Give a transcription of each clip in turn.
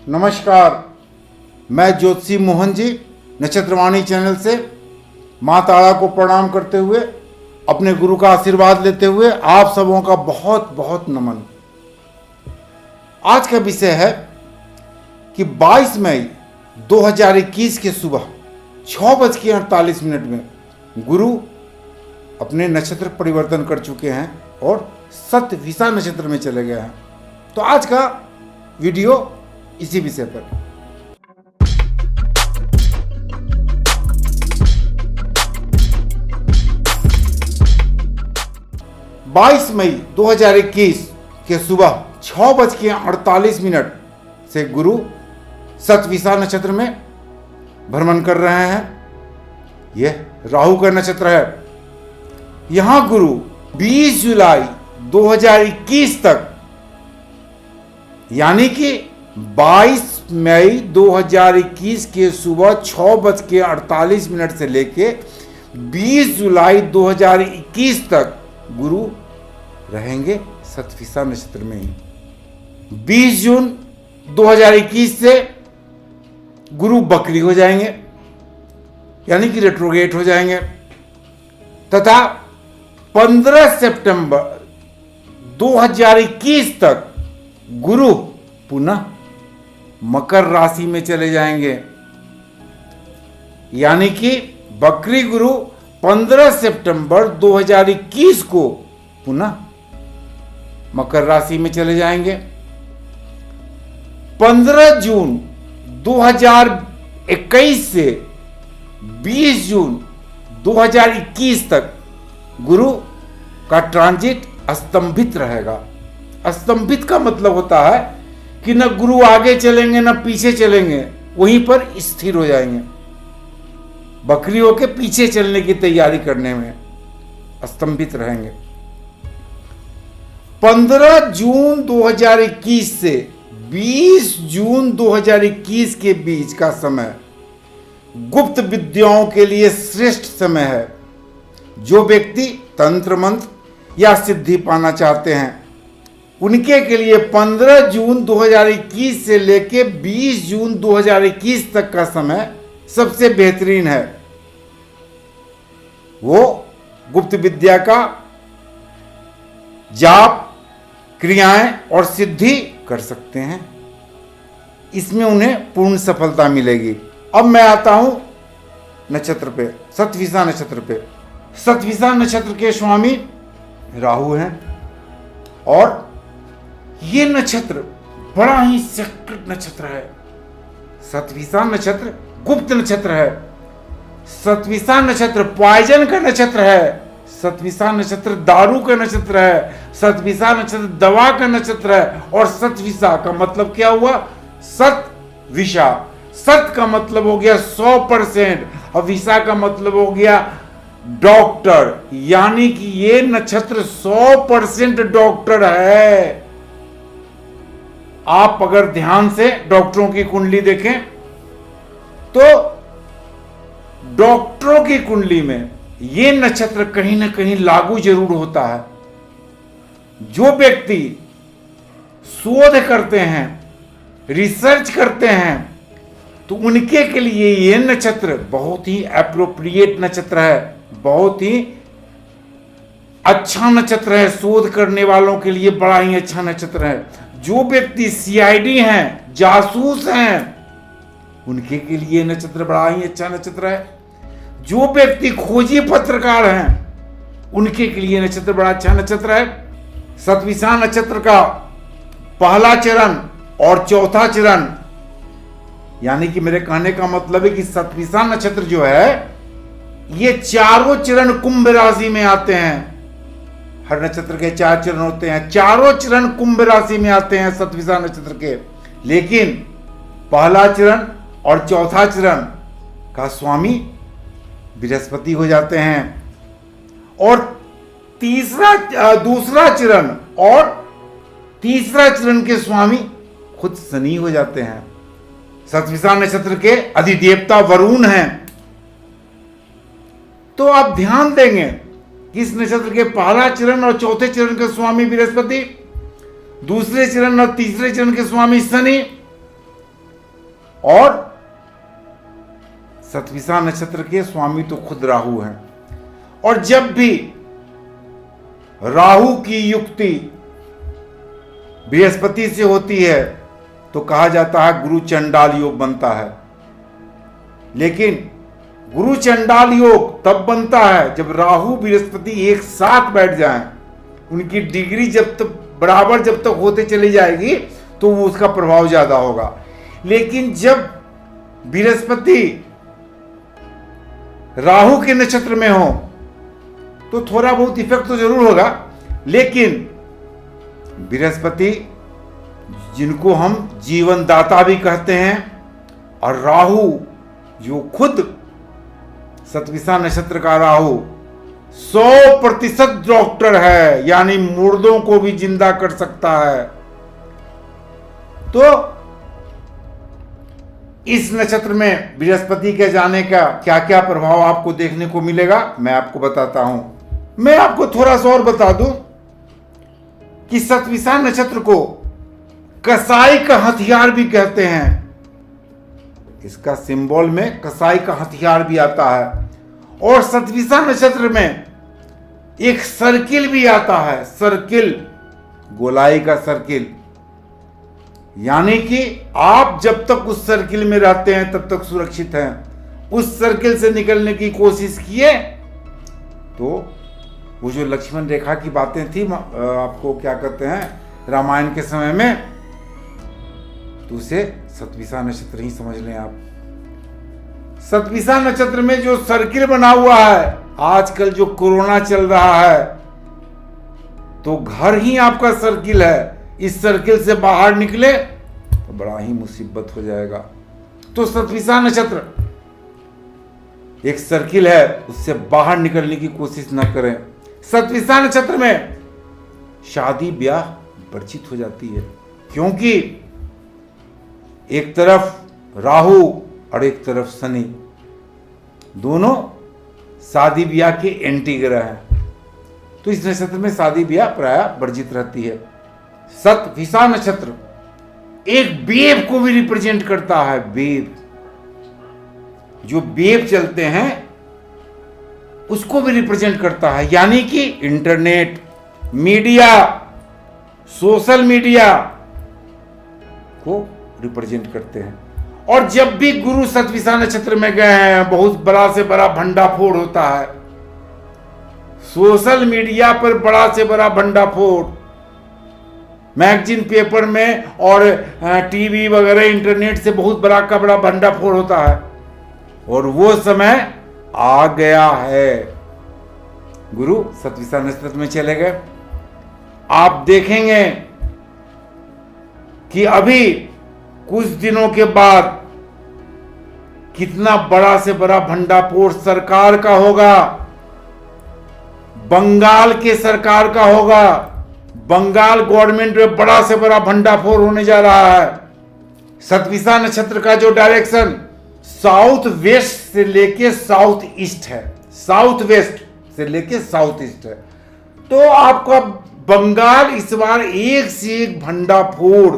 नमस्कार, मैं ज्योतिषी मोहन जी नक्षत्रवाणी चैनल से माँ तारा को प्रणाम करते हुए अपने गुरु का आशीर्वाद लेते हुए आप सबों का बहुत बहुत नमन। आज का विषय है कि 22 मई 2021 के सुबह 6:48 में गुरु अपने नक्षत्र परिवर्तन कर चुके हैं और सतविसा नक्षत्र में चले गए हैं। तो आज का वीडियो इसी विषय पर। बाईस मई 2021 के सुबह 6:48 से गुरु सतविसा नक्षत्र में भ्रमण कर रहे हैं। यह राहु का नक्षत्र है। यहां गुरु 20 जुलाई 2021 तक यानी कि 22 मई 2021 के सुबह 6:48 से लेके 20 जुलाई 2021 तक गुरु रहेंगे सतविसा नक्षत्र में ही। 20 जून 2021 से गुरु बकरी हो जाएंगे यानी कि रेट्रोगेट हो जाएंगे तथा 15 सितंबर 2021 तक गुरु पुनः मकर राशि में चले जाएंगे यानी कि बकरी गुरु 15 सितंबर 2021 को पुनः मकर राशि में चले जाएंगे। 15 जून 2021 से 20 जून 2021 तक गुरु का ट्रांजिट स्तंभित रहेगा। स्तंभित का मतलब होता है कि न गुरु आगे चलेंगे न पीछे चलेंगे, वहीं पर स्थिर हो जाएंगे। बकरियों के पीछे चलने की तैयारी करने में स्तंभित रहेंगे। 15 जून 2021 से 20 जून 2021 के बीच का समय गुप्त विद्याओं के लिए श्रेष्ठ समय है। जो व्यक्ति तंत्र मंत्र या सिद्धि पाना चाहते हैं उनके के लिए 15 जून 2021 से लेके 20 जून 2021 तक का समय सबसे बेहतरीन है। वो गुप्त विद्या का जाप, क्रियाएं और सिद्धि कर सकते हैं। इसमें उन्हें पूर्ण सफलता मिलेगी। अब मैं आता हूं नक्षत्र पे, सतविसा नक्षत्र पे। सतविसा नक्षत्र के स्वामी राहु हैं और ये नक्षत्र बड़ा ही सीक्रेट नक्षत्र है। सतविसा नक्षत्र गुप्त नक्षत्र है। सतविसा नक्षत्र पॉइजन का नक्षत्र है। सतविसा नक्षत्र दारू का नक्षत्र है। सतविसा नक्षत्र दवा का नक्षत्र है। और सतविसा का मतलब क्या हुआ? सतविसा। सत का मतलब हो गया 100% और विसा का मतलब हो गया डॉक्टर, यानी कि ये नक्षत्र 100% डॉक्टर है। आप अगर ध्यान से डॉक्टरों की कुंडली देखें तो डॉक्टरों की कुंडली में यह नक्षत्र कहीं ना कहीं लागू जरूर होता है। जो व्यक्ति शोध करते हैं, रिसर्च करते हैं, तो उनके के लिए यह नक्षत्र बहुत ही एप्रोप्रिएट नक्षत्र है, बहुत ही अच्छा नक्षत्र है। शोध करने वालों के लिए बड़ा ही अच्छा नक्षत्र है। जो व्यक्ति सीआईडी हैं, जासूस हैं, उनके के लिए नक्षत्र बड़ा ही अच्छा नक्षत्र है। जो व्यक्ति खोजी पत्रकार हैं, उनके के लिए नक्षत्र बड़ा अच्छा नक्षत्र है। सतविसा नक्षत्र का पहला चरण और चौथा चरण, यानी कि मेरे कहने का मतलब है कि सतविसा नक्षत्र जो है ये चारों चरण कुंभ राशि में आते हैं। हर नक्षत्र के 4 चरण होते हैं, चारों चरण कुंभ राशि में आते हैं सतविसा नक्षत्र के। लेकिन पहला चरण और चौथा चरण का स्वामी बृहस्पति हो जाते हैं और दूसरा चरण और तीसरा चरण के स्वामी खुद शनि हो जाते हैं। सतविसा नक्षत्र के अधिदेवता वरुण हैं। तो आप ध्यान देंगे कि इस नक्षत्र के पहला चरण और चौथे चरण के स्वामी बृहस्पति, दूसरे चरण और तीसरे चरण के स्वामी शनि और सतविसा नक्षत्र के स्वामी तो खुद राहु हैं। और जब भी राहु की युक्ति बृहस्पति से होती है तो कहा जाता है गुरु चंडाल योग बनता है। लेकिन गुरु चंडाल योग तब बनता है जब राहु बृहस्पति एक साथ बैठ जाएं, उनकी डिग्री जब तक बराबर जब तक होते चली जाएगी तो वो उसका प्रभाव ज्यादा होगा। लेकिन जब बृहस्पति राहु के नक्षत्र में हो तो थोड़ा बहुत इफेक्ट तो जरूर होगा। लेकिन बृहस्पति जिनको हम जीवन दाता भी कहते हैं और राहु जो खुद सतविसा नक्षत्र का राहु 100% डॉक्टर है, यानी मुर्दों को भी जिंदा कर सकता है। तो इस नक्षत्र में बृहस्पति के जाने का क्या क्या प्रभाव आपको देखने को मिलेगा मैं आपको बताता हूं। मैं आपको थोड़ा सा और बता दूं कि सतविसा नक्षत्र को कसाई का हथियार भी कहते हैं। इसका सिंबल में कसाई का हथियार भी आता है। और सतविसा नक्षत्र में एक सर्किल भी आता है, सर्किल, गोलाई का सर्किल। यानी कि आप जब तक उस सर्किल में रहते हैं तब तक सुरक्षित हैं। उस सर्किल से निकलने की कोशिश किए तो वो जो लक्ष्मण रेखा की बातें थी, आपको क्या कहते हैं रामायण के समय में, तो उसे सतविसा नक्षत्र ही समझ लें आप। सतविसा नक्षत्र में जो सर्किल बना हुआ है, आजकल जो कोरोना चल रहा है तो घर ही आपका सर्किल है। इस सर्किल से बाहर निकले तो बड़ा ही मुसीबत हो जाएगा। तो सतविसा नक्षत्र एक सर्किल है, उससे बाहर निकलने की कोशिश ना करें। सतविसा नक्षत्र में शादी ब्याह वर्जित हो जाती है, क्योंकि एक तरफ राहु और एक तरफ शनि, दोनों शादी ब्याह के एंटी ग्रह हैं। तो इस नक्षत्र में शादी ब्याह प्रायः वर्जित रहती है। सतविसा नक्षत्र एक वेव को भी रिप्रेजेंट करता है। वेव, जो वेव चलते हैं उसको भी रिप्रेजेंट करता है, यानी कि इंटरनेट, मीडिया, सोशल मीडिया को रिप्रेजेंट करते हैं। और जब भी गुरु सतविसा नक्षत्र में गए हैं, बहुत बड़ा से बड़ा भंडाफोड़ होता है। सोशल मीडिया पर बड़ा से बड़ा भंडाफोड़, मैगजीन, पेपर में और टीवी वगैरह, इंटरनेट से बहुत बड़ा का बड़ा भंडाफोड़ होता है। और वो समय आ गया है। गुरु सतविसा नक्षत्र में चले गए। आप देखेंगे कि अभी कुछ दिनों के बाद कितना बड़ा से बड़ा भंडाफोड़ सरकार का होगा, बंगाल के सरकार का होगा। बंगाल गवर्नमेंट में बड़ा से बड़ा भंडाफोड़ होने जा रहा है। सतविसा नक्षत्र का जो डायरेक्शन साउथ वेस्ट से लेके साउथ ईस्ट है, साउथ वेस्ट से लेके साउथ ईस्ट है। तो आपका बंगाल इस बार एक से एक भंडाफोड़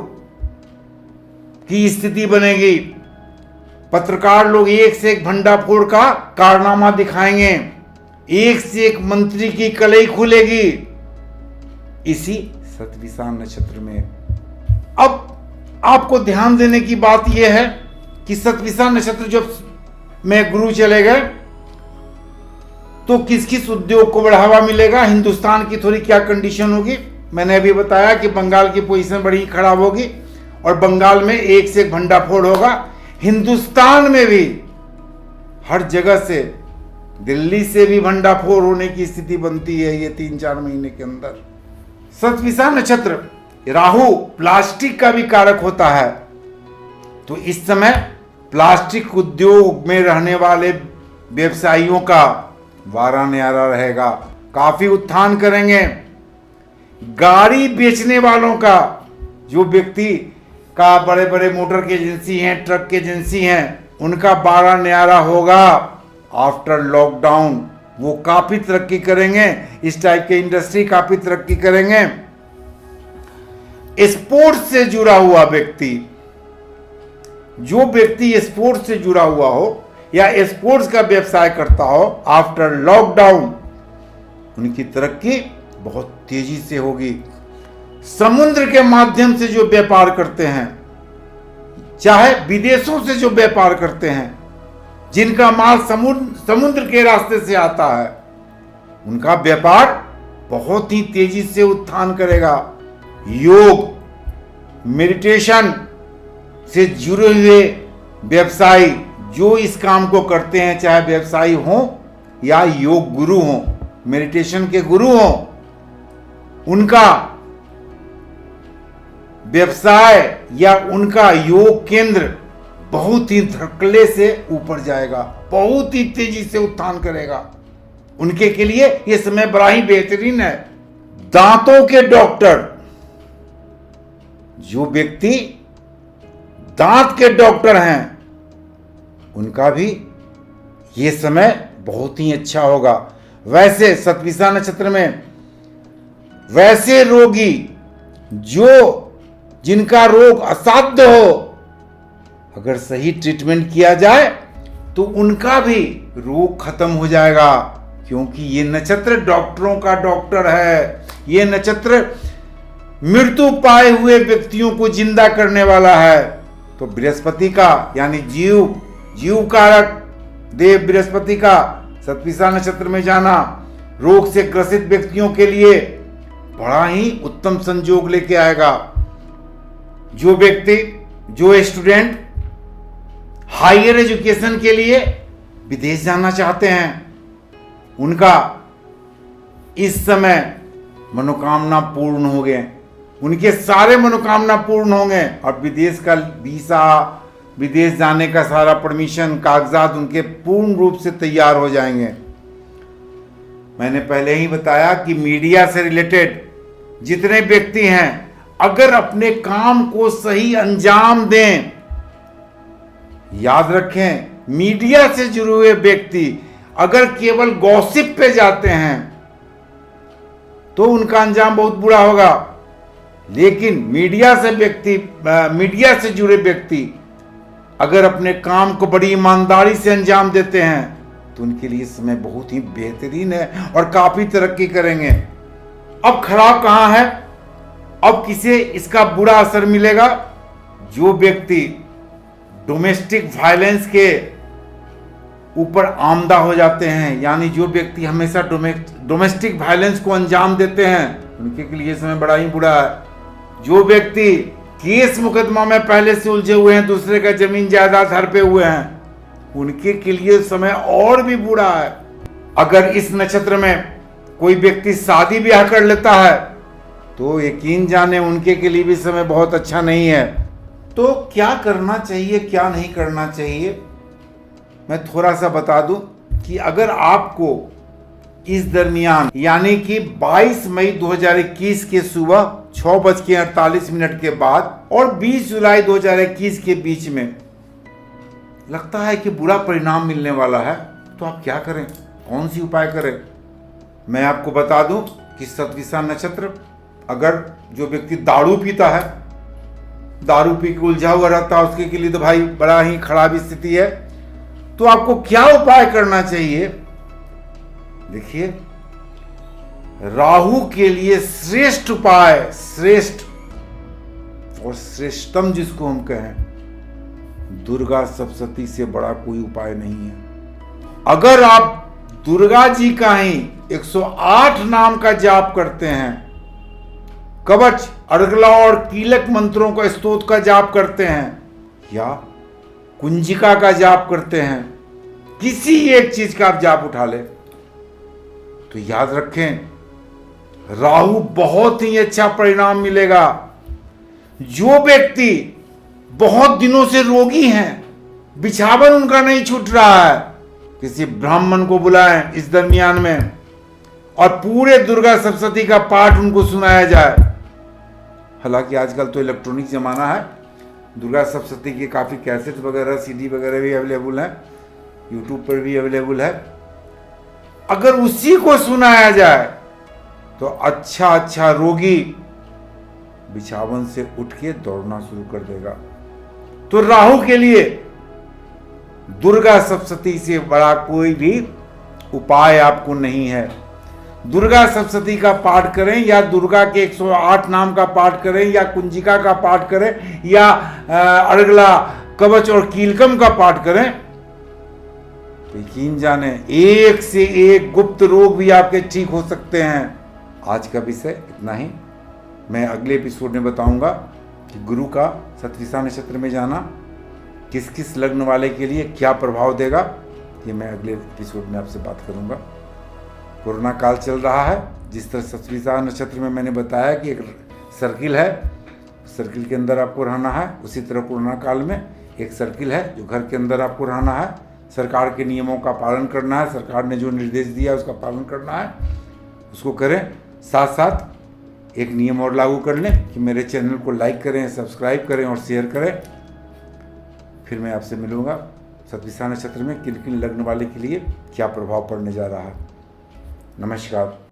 की स्थिति बनेगी। पत्रकार लोग एक से एक भंडाफोड़ का कारनामा दिखाएंगे, एक से एक मंत्री की कलई खुलेगी इसी सतविसा नक्षत्र में। अब आपको ध्यान देने की बात यह है कि सतविसा नक्षत्र जब में गुरु चले गए तो किस किस उद्योग को बढ़ावा मिलेगा, हिंदुस्तान की थोड़ी क्या कंडीशन होगी। मैंने अभी बताया कि बंगाल की पोजीशन बड़ी खराब होगी और बंगाल में एक से एक भंडाफोड़ होगा। हिंदुस्तान में भी हर जगह से, दिल्ली से भी भंडाफोड़ होने की स्थिति बनती है ये 3-4 महीने के अंदर। सतविसा नक्षत्र राहु प्लास्टिक का भी कारक होता है। तो इस समय प्लास्टिक उद्योग में रहने वाले व्यवसायियों का वारा न्यारा रहेगा, काफी उत्थान करेंगे। गाड़ी बेचने वालों का, जो व्यक्ति का बड़े बड़े मोटर की एजेंसी हैं, ट्रक की एजेंसी हैं, उनका वारा न्यारा होगा। आफ्टर लॉकडाउन वो काफी तरक्की करेंगे। इस टाइप के इंडस्ट्री काफी तरक्की करेंगे। स्पोर्ट्स से जुड़ा हुआ व्यक्ति, जो व्यक्ति स्पोर्ट्स से जुड़ा हुआ हो या स्पोर्ट्स का व्यवसाय करता हो, आफ्टर लॉकडाउन उनकी तरक्की बहुत तेजी से होगी। समुद्र के माध्यम से जो व्यापार करते हैं, चाहे विदेशों से जो व्यापार करते हैं, जिनका माल समुद्र के रास्ते से आता है, उनका व्यापार बहुत ही तेजी से उत्थान करेगा। योग, मेडिटेशन से जुड़े हुए व्यवसायी जो इस काम को करते हैं, चाहे व्यवसायी हो या योग गुरु हो, मेडिटेशन के गुरु हो, उनका व्यवसाय या उनका योग केंद्र बहुत ही धड़कले से ऊपर जाएगा, बहुत ही तेजी से उत्थान करेगा। उनके के लिए यह समय बड़ा ही बेहतरीन है। दांतों के डॉक्टर, जो व्यक्ति दांत के डॉक्टर हैं, उनका भी यह समय बहुत ही अच्छा होगा। वैसे शतभिषा नक्षत्र में वैसे रोगी जिनका रोग असाध्य हो, अगर सही ट्रीटमेंट किया जाए तो उनका भी रोग खत्म हो जाएगा, क्योंकि ये नक्षत्र डॉक्टरों का डॉक्टर है। ये नक्षत्र मृत्यु पाए हुए व्यक्तियों को जिंदा करने वाला है। तो बृहस्पति का यानी जीव कारक देव बृहस्पति का शतभिषा नक्षत्र में जाना रोग से ग्रसित व्यक्तियों के लिए बड़ा ही उत्तम संयोग लेके आएगा। जो व्यक्ति, जो स्टूडेंट हायर एजुकेशन के लिए विदेश जाना चाहते हैं, उनका इस समय मनोकामना पूर्ण हो गए, उनके सारे मनोकामना पूर्ण होंगे और विदेश का वीसा, विदेश जाने का सारा परमिशन, कागजात उनके पूर्ण रूप से तैयार हो जाएंगे। मैंने पहले ही बताया कि मीडिया से रिलेटेड जितने व्यक्ति हैं, अगर अपने काम को सही अंजाम दें, याद रखें, मीडिया से जुड़े हुए व्यक्ति अगर केवल गॉसिप पे जाते हैं तो उनका अंजाम बहुत बुरा होगा। लेकिन मीडिया से जुड़े व्यक्ति अगर अपने काम को बड़ी ईमानदारी से अंजाम देते हैं तो उनके लिए समय बहुत ही बेहतरीन है और काफी तरक्की करेंगे। अब खराब कहां है? अब किसे इसका बुरा असर मिलेगा? जो व्यक्ति डोमेस्टिक वायलेंस के ऊपर आमदा हो जाते हैं, यानी जो व्यक्ति हमेशा डोमेस्टिक वायलेंस को अंजाम देते हैं, उनके लिए समय बड़ा ही बुरा है। जो व्यक्ति केस मुकदमा में पहले से उलझे हुए हैं, दूसरे का जमीन जायदाद हड़पे हुए हैं, उनके के लिए समय और भी बुरा है। अगर इस नक्षत्र में कोई व्यक्ति शादी ब्याह कर लेता है तो यकीन जाने उनके के लिए भी समय बहुत अच्छा नहीं है। तो क्या करना चाहिए, क्या नहीं करना चाहिए, मैं थोड़ा सा बता दूं कि अगर आपको इस दरमियान यानी कि 22 मई 2021 के सुबह 6:48 के बाद और 20 जुलाई 2021 के बीच में लगता है कि बुरा परिणाम मिलने वाला है, तो आप क्या करें, कौन सी उपाय करें? मैं आपको बता दूं कि शतभिषा नक्षत्र, अगर जो व्यक्ति दारू पीता है, दारू पी के उलझा हुआ रहता है, उसके लिए तो भाई बड़ा ही खराब स्थिति है। तो आपको क्या उपाय करना चाहिए? देखिए, राहु के लिए श्रेष्ठ उपाय, श्रेष्ठ और श्रेष्ठतम जिसको हम कहें, दुर्गा सप्तशती से बड़ा कोई उपाय नहीं है। अगर आप दुर्गा जी का ही 108 नाम का जाप करते हैं, कवच, अर्गला और कीलक मंत्रों का स्तोत्र का जाप करते हैं, या कुंजिका का जाप करते हैं, किसी एक चीज का आप जाप उठा ले, तो याद रखें राहु बहुत ही अच्छा परिणाम मिलेगा। जो व्यक्ति बहुत दिनों से रोगी हैं, बिछावन उनका नहीं छूट रहा है, किसी ब्राह्मण को बुलाएं इस दरमियान में और पूरे दुर्गा सप्तशती का पाठ उनको सुनाया जाए। हालांकि आजकल तो इलेक्ट्रॉनिक जमाना है, दुर्गा सप्तशती के काफ़ी कैसेट वगैरह, सीडी वगैरह भी अवेलेबल है, यूट्यूब पर भी अवेलेबल है। अगर उसी को सुनाया जाए तो अच्छा रोगी बिछावन से उठ के दौड़ना शुरू कर देगा। तो राहु के लिए दुर्गा सप्तशती से बड़ा कोई भी उपाय आपको नहीं है। दुर्गा सप्तशती का पाठ करें या दुर्गा के 108 नाम का पाठ करें या कुंजिका का पाठ करें या अर्गला कवच और कीलकम का पाठ करें, तो यकीन जाने एक से एक गुप्त रोग भी आपके ठीक हो सकते हैं। आज का विषय इतना ही। मैं अगले एपिसोड में बताऊंगा कि गुरु का शतभिषा नक्षत्र में जाना किस किस लग्न वाले के लिए क्या प्रभाव देगा, ये मैं अगले एपिसोड में आपसे बात करूंगा। कोरोना काल चल रहा है, जिस तरह शतभिषा नक्षत्र में मैंने बताया कि एक सर्किल है, सर्किल के अंदर आपको रहना है, उसी तरह कोरोना काल में एक सर्किल है जो घर के अंदर आपको रहना है। सरकार के नियमों का पालन करना है, सरकार ने जो निर्देश दिया उसका पालन करना है, उसको करें। साथ साथ एक नियम और लागू कर लें कि मेरे चैनल को लाइक करें, सब्सक्राइब करें और शेयर करें। फिर मैं आपसे मिलूंगा शतभिषा नक्षत्र में किन किन लग्न वाले के लिए क्या प्रभाव पड़ने जा रहा है। नमस्कार।